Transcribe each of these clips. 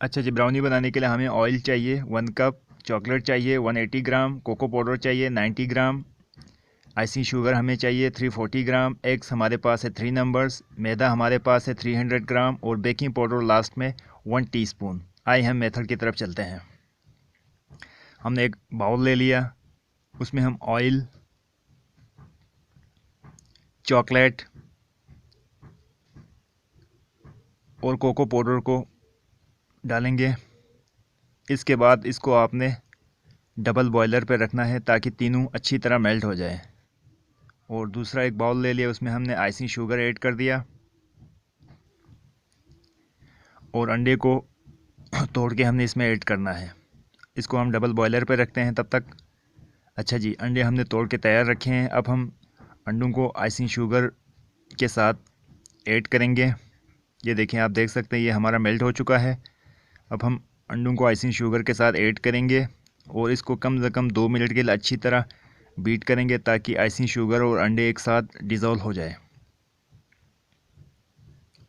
अच्छा जी, ब्राउनी बनाने के लिए हमें ऑयल चाहिए 1 कप, चॉकलेट चाहिए 180 ग्राम, कोको पाउडर चाहिए 90 ग्राम, आइसिंग शुगर हमें चाहिए 340 ग्राम, एग्स हमारे पास है 3 नंबर्स, मैदा हमारे पास है 300 ग्राम और बेकिंग पाउडर लास्ट में 1 टीस्पून। आइए हम मेथड की तरफ चलते हैं। हमने एक बाउल ले लिया, उसमें हम ऑयल, चॉकलेट और कोको पाउडर को डालेंगे। इसके बाद इसको आपने डबल बॉयलर पर रखना है ताकि तीनों अच्छी तरह मेल्ट हो जाए। और दूसरा एक बाउल ले लिया, उसमें हमने आइसिंग शुगर ऐड कर दिया और अंडे को तोड़ के हमने इसमें ऐड करना है। इसको हम डबल बॉयलर पे रखते हैं तब तक। अच्छा जी, अंडे हमने तोड़ के तैयार रखे हैं। अब हम अंडों को आइसिंग शुगर के साथ ऐड करेंगे। ये देखें, आप देख सकते हैं ये हमारा मेल्ट हो चुका है। अब हम अंडों को आइसिंग शुगर के साथ ऐड करेंगे और इसको कम से कम 2 मिनट के लिए अच्छी तरह बीट करेंगे ताकि आइसिंग शुगर और अंडे एक साथ डिज़ोल्व हो जाए।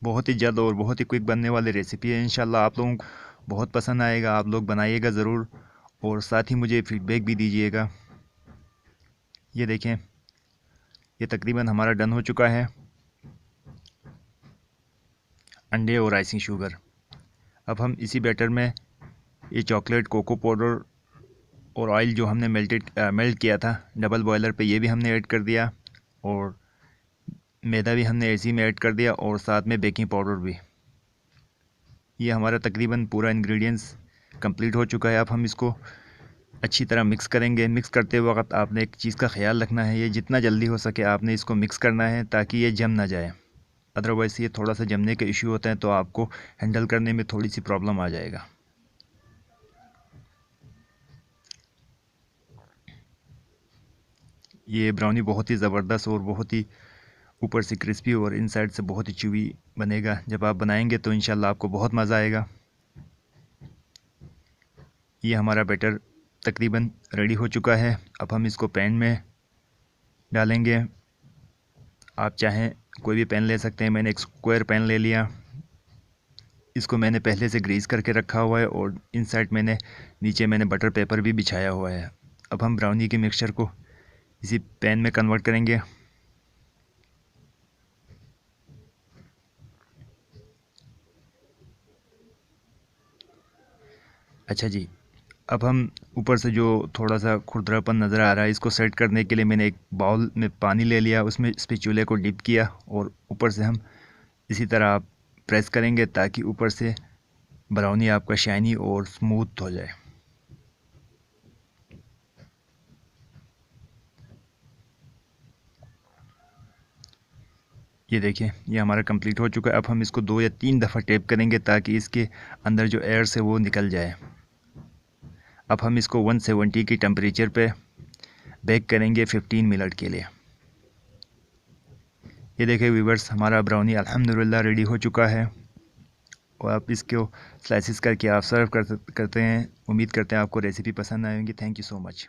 बहुत ही जल्द और बहुत ही क्विक बनने वाली रेसिपी है। इंशाल्लाह आप लोगों को बहुत पसंद आएगा। आप लोग बनाइएगा ज़रूर और साथ ही मुझे फीडबैक भी दीजिएगा। ये देखें, ये तकरीबन हमारा डन हो चुका है, अंडे और आइसिंग शुगर। अब हम इसी बैटर में ये चॉकलेट, कोको पाउडर और ऑयल जो हमने मेल्ट किया था डबल बॉयलर पे, ये भी हमने ऐड कर दिया और मैदा भी हमने इसी में ऐड कर दिया और साथ में बेकिंग पाउडर भी। ये हमारा तकरीबन पूरा इंग्रेडिएंट्स कंप्लीट हो चुका है। अब हम इसको अच्छी तरह मिक्स करेंगे। मिक्स करते वक्त आपने एक चीज़ का ख्याल रखना है, ये जितना जल्दी हो सके आपने इसको मिक्स करना है ताकि ये जम ना जाए। अदरवाइज़ ये थोड़ा सा जमने के इशू होते हैं तो आपको हैंडल करने में थोड़ी सी प्रॉब्लम आ जाएगा। ये ब्राउनी बहुत ही ज़बरदस्त और बहुत ही ऊपर से क्रिस्पी और इनसाइड से बहुत ही च्यूवी बनेगा। जब आप बनाएंगे तो इंशाल्लाह आपको बहुत मज़ा आएगा। ये हमारा बैटर तकरीबन रेडी हो चुका है। अब हम इसको पैन में डालेंगे। आप चाहें कोई भी पैन ले सकते हैं। मैंने एक स्क्वायर पैन ले लिया। इसको मैंने पहले से ग्रीस करके रखा हुआ है और इनसाइड नीचे मैंने बटर पेपर भी बिछाया हुआ है। अब हम ब्राउनी के मिक्सचर को इसी पैन में कन्वर्ट करेंगे। अच्छा जी, अब हम ऊपर से जो थोड़ा सा खुरदरापन नज़र आ रहा है, इसको सेट करने के लिए मैंने एक बाउल में पानी ले लिया, उसमें स्पैचुले को डिप किया और ऊपर से हम इसी तरह आप प्रेस करेंगे ताकि ऊपर से ब्राउनी आपका शाइनी और स्मूथ हो जाए। ये देखिए, ये हमारा कंप्लीट हो चुका है। अब हम इसको 2 या 3 दफ़ा टैप करेंगे ताकि इसके अंदर जो एयर से वो निकल जाए। अब हम इसको 170 की टेम्परेचर पे बेक करेंगे 15 मिनट के लिए। ये देखिए व्यूवर्स, हमारा ब्राउनी अल्हम्दुलिल्लाह रेडी हो चुका है और आप इसको स्लाइसिस करके आप सर्व करते हैं। उम्मीद करते हैं आपको रेसिपी पसंद आएगी। Thank you so much.